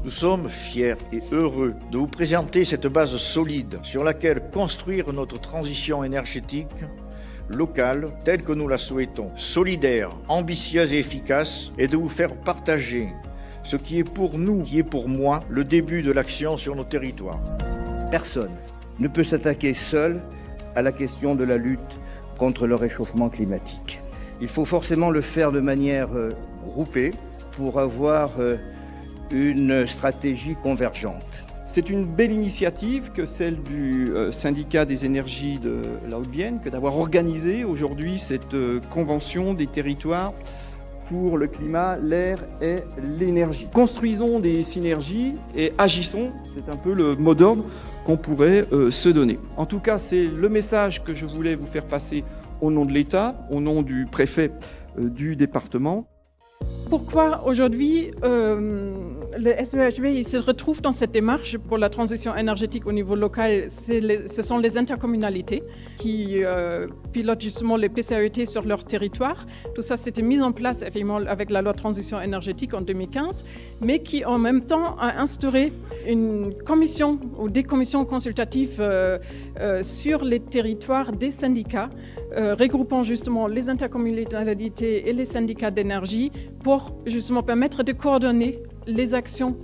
Nous sommes fiers et heureux de vous présenter cette base solide sur laquelle construire notre transition énergétique locale telle que nous la souhaitons, solidaire, ambitieuse et efficace, et de vous faire partager ce qui est pour nous, qui est pour moi, le début de l'action sur nos territoires. Personne ne peut s'attaquer seul à la question de la lutte contre le réchauffement climatique. Il faut forcément le faire de manière groupée pour avoir une stratégie convergente. C'est une belle initiative que celle du syndicat des énergies de la Haute-Vienne, que d'avoir organisé aujourd'hui cette convention des territoires pour le climat, l'air et l'énergie. Construisons des synergies et agissons, c'est un peu le mot d'ordre qu'on pourrait se donner. En tout cas, c'est le message que je voulais vous faire passer au nom de l'État, au nom du préfet du département. Pourquoi aujourd'hui le SEHV se retrouve dans cette démarche pour la transition énergétique au niveau local? Ce sont les intercommunalités qui pilotent justement les PCAET sur leur territoire. Tout ça, c'était mis en place effectivement avec la loi de transition énergétique en 2015, mais qui en même temps a instauré une commission ou des commissions consultatives sur les territoires des syndicats, regroupant justement les intercommunalités et les syndicats d'énergie pour justement permettre de coordonner les actions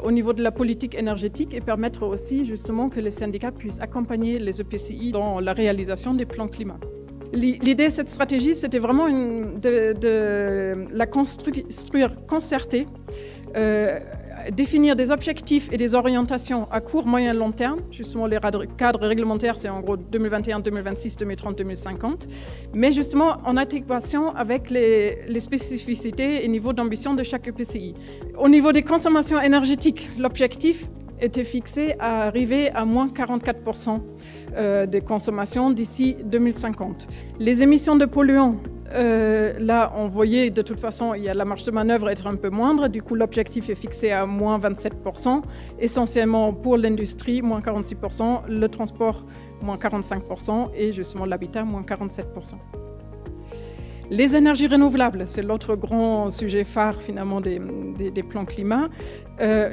au niveau de la politique énergétique et permettre aussi justement que les syndicats puissent accompagner les EPCI dans la réalisation des plans climat. L'idée de cette stratégie, c'était vraiment de la construire concertée, définir des objectifs et des orientations à court, moyen et long terme. Justement, les cadres réglementaires, c'est en gros 2021, 2026, 2030, 2050. Mais justement, en adéquation avec les spécificités et niveaux d'ambition de chaque EPCI. Au niveau des consommations énergétiques, l'objectif était fixé à arriver à moins 44% des consommations d'ici 2050. Les émissions de polluants, là, on voyait de toute façon, il y a la marge de manœuvre être un peu moindre. Du coup, l'objectif est fixé à moins 27%, essentiellement pour l'industrie, moins 46%, le transport, moins 45% et justement l'habitat, moins 47%. Les énergies renouvelables, c'est l'autre grand sujet phare finalement des plans climat.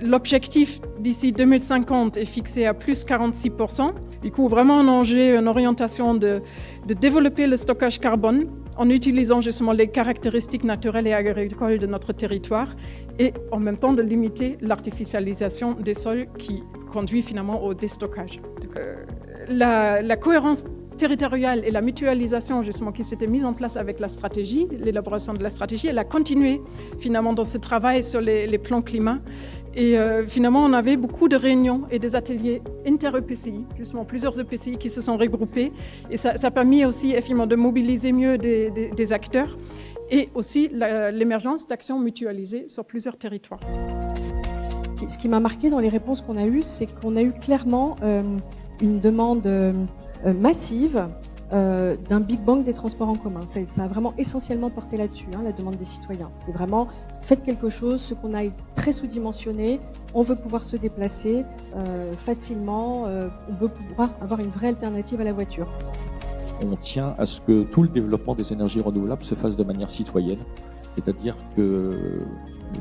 L'objectif d'ici 2050 est fixé à plus 46%. Du coup, vraiment un enjeu, une orientation de développer le stockage carbone en utilisant justement les caractéristiques naturelles et agricoles de notre territoire et en même temps de limiter l'artificialisation des sols qui conduit finalement au déstockage. Donc, la cohérence territoriale et la mutualisation justement qui s'était mise en place avec la stratégie, l'élaboration de la stratégie, elle a continué finalement dans ce travail sur les plans climat. Et finalement, on avait beaucoup de réunions et des ateliers inter-EPCI, justement plusieurs EPCI qui se sont regroupés. Et ça a permis aussi effectivement de mobiliser mieux des acteurs et aussi l'émergence d'actions mutualisées sur plusieurs territoires. Ce qui m'a marqué dans les réponses qu'on a eues, c'est qu'on a eu clairement une demande massive d'un Big Bang des transports en commun. Ça a vraiment essentiellement porté là-dessus, la demande des citoyens. C'était vraiment, faites quelque chose, ce qu'on a est très sous-dimensionné, on veut pouvoir se déplacer facilement, on veut pouvoir avoir une vraie alternative à la voiture. On tient à ce que tout le développement des énergies renouvelables se fasse de manière citoyenne, c'est-à-dire que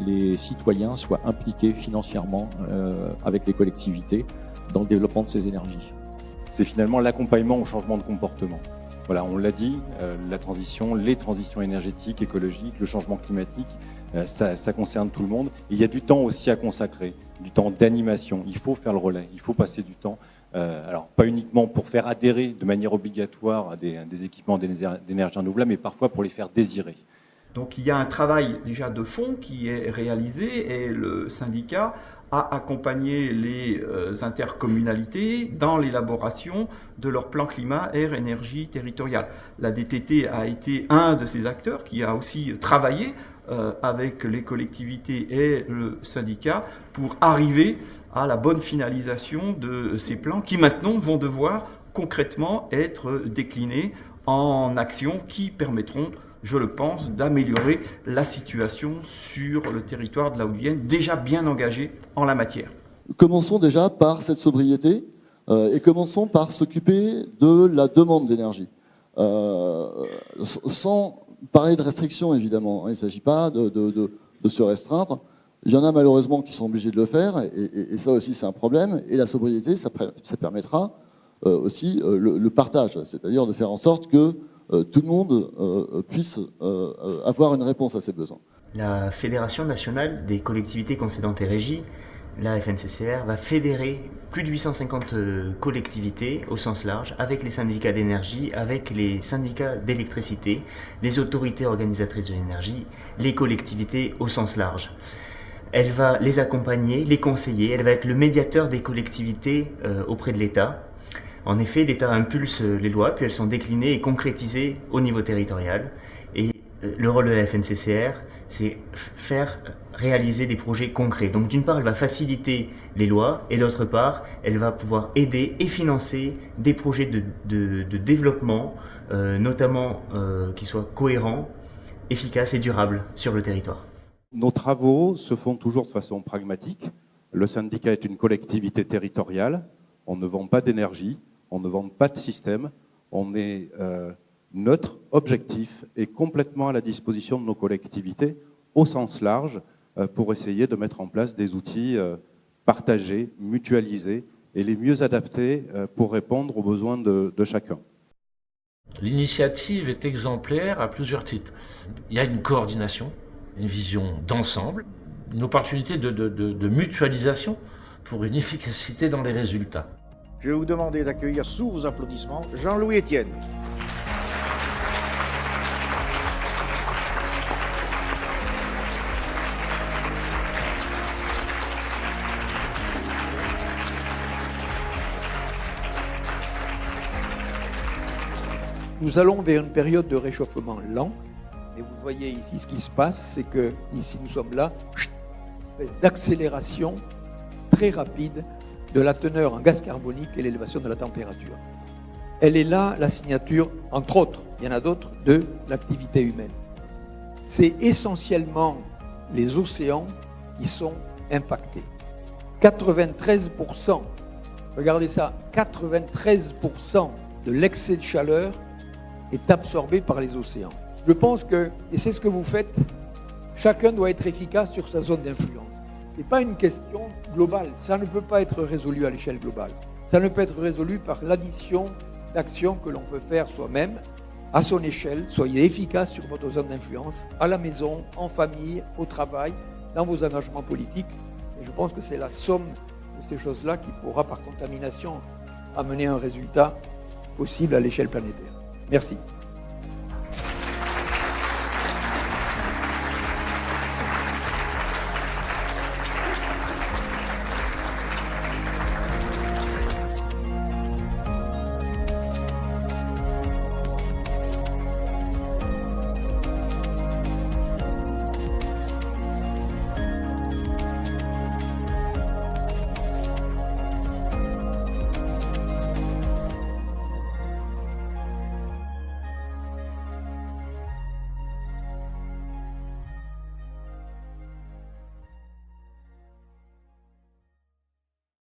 les citoyens soient impliqués financièrement avec les collectivités dans le développement de ces énergies. C'est finalement l'accompagnement au changement de comportement. Voilà, on l'a dit, la transition, les transitions énergétiques, écologiques, le changement climatique, ça concerne tout le monde. Et il y a du temps aussi à consacrer, du temps d'animation. Il faut faire le relais, il faut passer du temps. Alors, pas uniquement pour faire adhérer de manière obligatoire à des équipements d'énergie renouvelable, mais parfois pour les faire désirer. Donc il y a un travail déjà de fond qui est réalisé et le syndicat a accompagné les intercommunalités dans l'élaboration de leur plan climat, air, énergie territorial. La DTT a été un de ces acteurs qui a aussi travaillé avec les collectivités et le syndicat pour arriver à la bonne finalisation de ces plans qui maintenant vont devoir concrètement être déclinés en actions qui permettront, je le pense, d'améliorer la situation sur le territoire de la Haute-Vienne, déjà bien engagé en la matière. Commençons déjà par cette sobriété et commençons par s'occuper de la demande d'énergie. Sans parler de restrictions, évidemment. Il ne s'agit pas de se restreindre. Il y en a malheureusement qui sont obligés de le faire, et ça aussi c'est un problème. Et la sobriété, ça permettra aussi le partage, c'est-à-dire de faire en sorte que tout le monde puisse avoir une réponse à ses besoins. La Fédération nationale des collectivités concédantes et régies, la FNCCR, va fédérer plus de 850 collectivités au sens large, avec les syndicats d'énergie, avec les syndicats d'électricité, les autorités organisatrices de l'énergie, les collectivités au sens large. Elle va les accompagner, les conseiller, elle va être le médiateur des collectivités auprès de l'État. En effet, l'État impulse les lois, puis elles sont déclinées et concrétisées au niveau territorial. Et le rôle de la FNCCR, c'est faire réaliser des projets concrets. Donc d'une part, elle va faciliter les lois, et d'autre part, elle va pouvoir aider et financer des projets de développement, notamment qui soient cohérents, efficaces et durables sur le territoire. Nos travaux se font toujours de façon pragmatique. Le syndicat est une collectivité territoriale. On ne vend pas d'énergie, on ne vend pas de système. On est neutre, objectif et complètement à la disposition de nos collectivités au sens large pour essayer de mettre en place des outils partagés, mutualisés et les mieux adaptés pour répondre aux besoins de chacun. L'initiative est exemplaire à plusieurs titres. Il y a une coordination, une vision d'ensemble, une opportunité de mutualisation pour une efficacité dans les résultats. Je vais vous demander d'accueillir sous vos applaudissements Jean-Louis Etienne. Nous allons vers une période de réchauffement lent, et vous voyez ici ce qui se passe, c'est que ici nous sommes là, une espèce d'accélération très rapide de la teneur en gaz carbonique et l'élévation de la température. Elle est là, la signature, entre autres, il y en a d'autres, de l'activité humaine. C'est essentiellement les océans qui sont impactés. 93%, regardez ça, 93% de l'excès de chaleur est absorbé par les océans. Je pense que, et c'est ce que vous faites, chacun doit être efficace sur sa zone d'influence. Ce n'est pas une question globale, ça ne peut pas être résolu à l'échelle globale. Ça ne peut être résolu par l'addition d'actions que l'on peut faire soi-même, à son échelle. Soyez efficace sur votre zone d'influence, à la maison, en famille, au travail, dans vos engagements politiques. Et je pense que c'est la somme de ces choses-là qui pourra, par contamination, amener un résultat possible à l'échelle planétaire. Merci.